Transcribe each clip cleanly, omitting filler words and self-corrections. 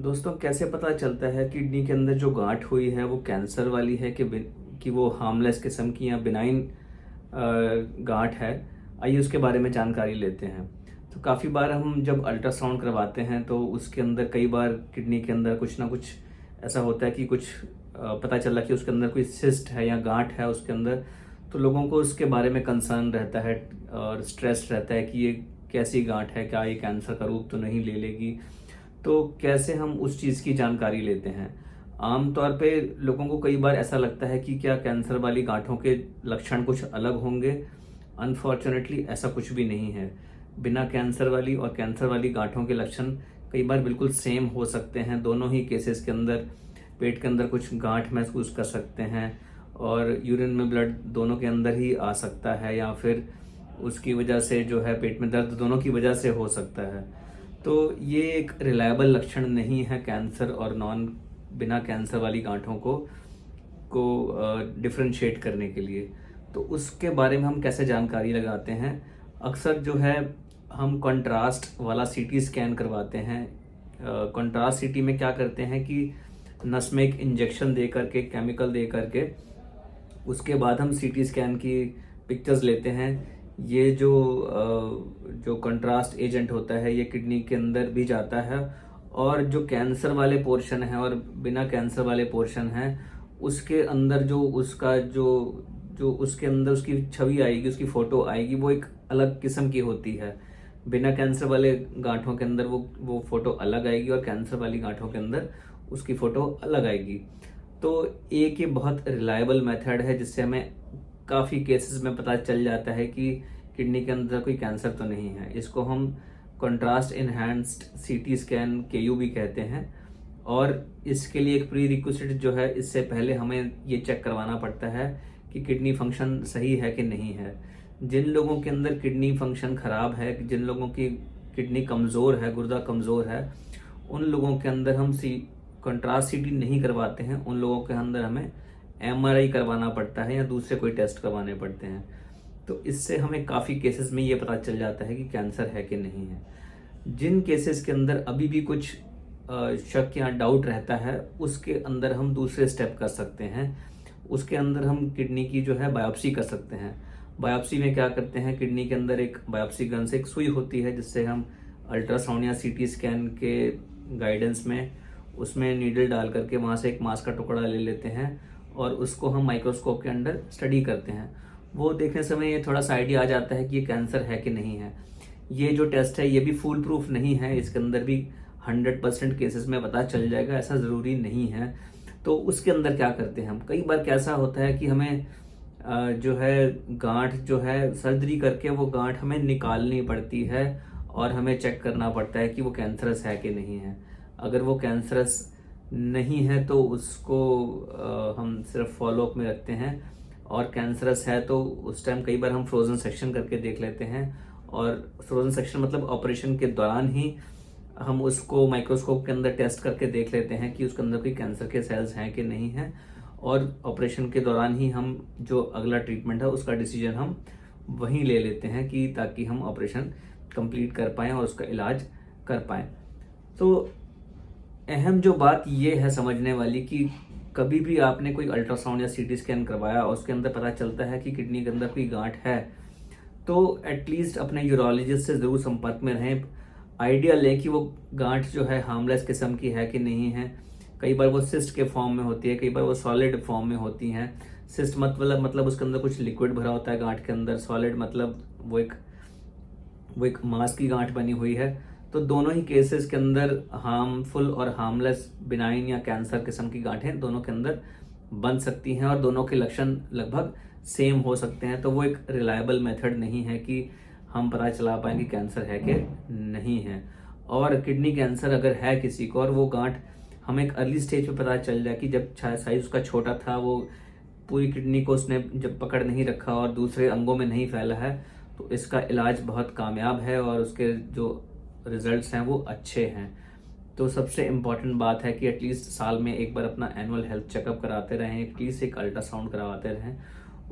दोस्तों, कैसे पता चलता है किडनी के अंदर जो गांठ हुई है वो कैंसर वाली है कि वो हार्मलेस किस्म की या बिनाइन गांठ है। आइए उसके बारे में जानकारी लेते हैं। तो काफ़ी बार हम जब अल्ट्रासाउंड करवाते हैं तो उसके अंदर कई बार किडनी के अंदर कुछ ना कुछ ऐसा होता है कि कुछ पता चला कि उसके अंदर कोई सिस्ट है या गांठ है उसके अंदर। तो लोगों को उसके बारे में कंसर्न रहता है और स्ट्रेस रहता है कि ये कैसी गांठ है, क्या ये कैंसर का रूप तो नहीं ले लेगी। तो कैसे हम उस चीज़ की जानकारी लेते हैं? आमतौर पे लोगों को कई बार ऐसा लगता है कि क्या कैंसर वाली गांठों के लक्षण कुछ अलग होंगे। अनफॉर्चुनेटली ऐसा कुछ भी नहीं है। बिना कैंसर वाली और कैंसर वाली गांठों के लक्षण कई बार बिल्कुल सेम हो सकते हैं। दोनों ही केसेस के अंदर पेट के अंदर कुछ गांठ महसूस कर सकते हैं और यूरिन में ब्लड दोनों के अंदर ही आ सकता है, या फिर उसकी वजह से जो है पेट में दर्द, दोनों की वजह से हो सकता है। तो ये एक रिलायबल लक्षण नहीं है कैंसर और नॉन बिना कैंसर वाली गांठों को डिफरेंशिएट करने के लिए। तो उसके बारे में हम कैसे जानकारी लगाते हैं? अक्सर जो है हम कंट्रास्ट वाला सीटी स्कैन करवाते हैं। कंट्रास्ट सीटी में क्या करते हैं कि नस में एक इंजेक्शन दे करके, केमिकल दे करके, उसके बाद हम सीटी स्कैन की पिक्चर्स लेते हैं। ये जो कंट्रास्ट एजेंट होता है ये किडनी के अंदर भी जाता है, और जो कैंसर वाले पोर्शन है और बिना कैंसर वाले पोर्शन है उसके अंदर जो उसका जो उसके अंदर उसकी छवि आएगी, उसकी फोटो आएगी, वो एक अलग किस्म की होती है। बिना कैंसर वाले गांठों के अंदर वो फोटो अलग आएगी और कैंसर वाली गांठों के अंदर उसकी फोटो अलग आएगी। तो एक ये बहुत रिलायबल मेथड है जिससे हमें काफ़ी केसेस में पता चल जाता है कि किडनी के अंदर कोई कैंसर तो नहीं है। इसको हम कंट्रास्ट इनहैंस्ड सीटी स्कैन केयू भी कहते हैं। और इसके लिए एक प्री रिक्विजिट जो है, इससे पहले हमें ये चेक करवाना पड़ता है कि किडनी फंक्शन सही है कि नहीं है। जिन लोगों के अंदर किडनी फंक्शन खराब है, जिन लोगों की किडनी कमज़ोर है, गुर्दा कमज़ोर है, उन लोगों के अंदर हम कंट्रास्ट सीटी नहीं करवाते हैं। उन लोगों के अंदर हमें एमआरआई करवाना पड़ता है या दूसरे कोई टेस्ट करवाने पड़ते हैं। तो इससे हमें काफ़ी केसेस में ये पता चल जाता है कि कैंसर है कि नहीं है। जिन केसेस के अंदर अभी भी कुछ शक या डाउट रहता है, उसके अंदर हम दूसरे स्टेप कर सकते हैं। उसके अंदर हम किडनी की जो है बायोप्सी कर सकते हैं। बायोप्सी में क्या करते हैं, किडनी के अंदर एक बायोप्सी गन से एक सुई होती है जिससे हम अल्ट्रासाउंड या सीटी स्कैन के गाइडेंस में उसमें नीडल डाल करके वहाँ से एक मांस का टुकड़ा ले लेते हैं और उसको हम माइक्रोस्कोप के अंदर स्टडी करते हैं। वो देखने समय ये थोड़ा सा आइडिया आ जाता है कि ये कैंसर है कि नहीं है। ये जो टेस्ट है ये भी फुल प्रूफ नहीं है, इसके अंदर भी 100% केसेस में पता चल जाएगा, ऐसा ज़रूरी नहीं है। तो उसके अंदर क्या करते हैं हम, कई बार कैसा होता है कि हमें जो है गांठ जो है सर्जरी करके वो गांठ हमें निकालनी पड़ती है और हमें चेक करना पड़ता है कि वो कैंसरस है कि नहीं है। अगर वो कैंसरस नहीं है तो उसको हम सिर्फ फॉलोअप में रखते हैं, और कैंसरस है तो उस टाइम कई बार हम फ्रोजन सेक्शन करके देख लेते हैं। और फ्रोजन सेक्शन मतलब ऑपरेशन के दौरान ही हम उसको माइक्रोस्कोप के अंदर टेस्ट करके देख लेते हैं कि उसके अंदर कोई कैंसर के सेल्स हैं कि नहीं है। और ऑपरेशन के दौरान ही हम जो अगला ट्रीटमेंट है उसका डिसीजन हम वहीं ले लेते हैं कि ताकि हम ऑपरेशन कंप्लीट कर पाएँ और उसका इलाज कर पाएँ। तो अहम जो बात ये है समझने वाली कि कभी भी आपने कोई अल्ट्रासाउंड या सीटी स्कैन करवाया और उसके अंदर पता चलता है कि किडनी के अंदर कोई गांठ है, तो एटलीस्ट अपने यूरोलॉजिस्ट से ज़रूर संपर्क में रहें। आइडिया लें कि वो गांठ जो है हार्मलेस किस्म की है कि नहीं है। कई बार वो सिस्ट के फॉर्म में होती है, कई बार वो सॉलिड फॉर्म में होती हैं। सिस्ट मतलब उसके अंदर कुछ लिक्विड भरा होता है गांठ के अंदर। सॉलिड मतलब वो एक मांस की गांठ बनी हुई है। तो दोनों ही केसेस के अंदर हार्मफुल और हार्मलेस, बिनाइन या कैंसर किस्म की गांठें दोनों के अंदर बन सकती हैं और दोनों के लक्षण लगभग सेम हो सकते हैं। तो वो एक रिलायबल मेथड नहीं है कि हम पता चला पाएंगे कैंसर है कि नहीं है। और किडनी कैंसर अगर है किसी को और वो गांठ हमें एक अर्ली स्टेज पे पता चल जाए कि जब साइज उसका छोटा था, वो पूरी किडनी को उसने जब पकड़ नहीं रखा और दूसरे अंगों में नहीं फैला है, तो इसका इलाज बहुत कामयाब है और उसके जो रिजल्ट्स हैं वो अच्छे हैं। तो सबसे इम्पॉर्टेंट बात है कि एटलीस्ट साल में एक बार अपना एनुअल हेल्थ चेकअप कराते रहें, एटलीस्ट एक अल्ट्रासाउंड करवाते रहें।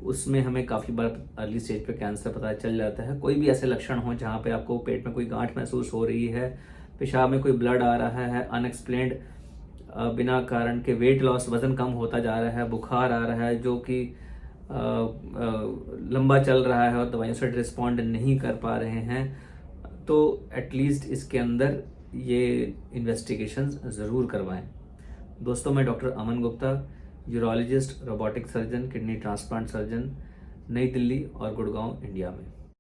उसमें हमें काफ़ी बार अर्ली स्टेज पे कैंसर पता चल जाता है। कोई भी ऐसे लक्षण हो जहाँ पे आपको पेट में कोई गांठ महसूस हो रही है, पेशाब में कोई ब्लड आ रहा है, अनएक्सप्लेन्ड बिना कारण के वेट लॉस, वज़न कम होता जा रहा है, बुखार आ रहा है जो कि लंबा चल रहा है और दवाइयों से रिस्पॉन्ड नहीं कर पा रहे हैं, तो एटलीस्ट इसके अंदर ये इन्वेस्टिगेशंस ज़रूर करवाएं। दोस्तों, मैं doctor Aman Gupta, urologist, robotic surgeon, kidney transplant surgeon, New Delhi और गुड़गांव, इंडिया में।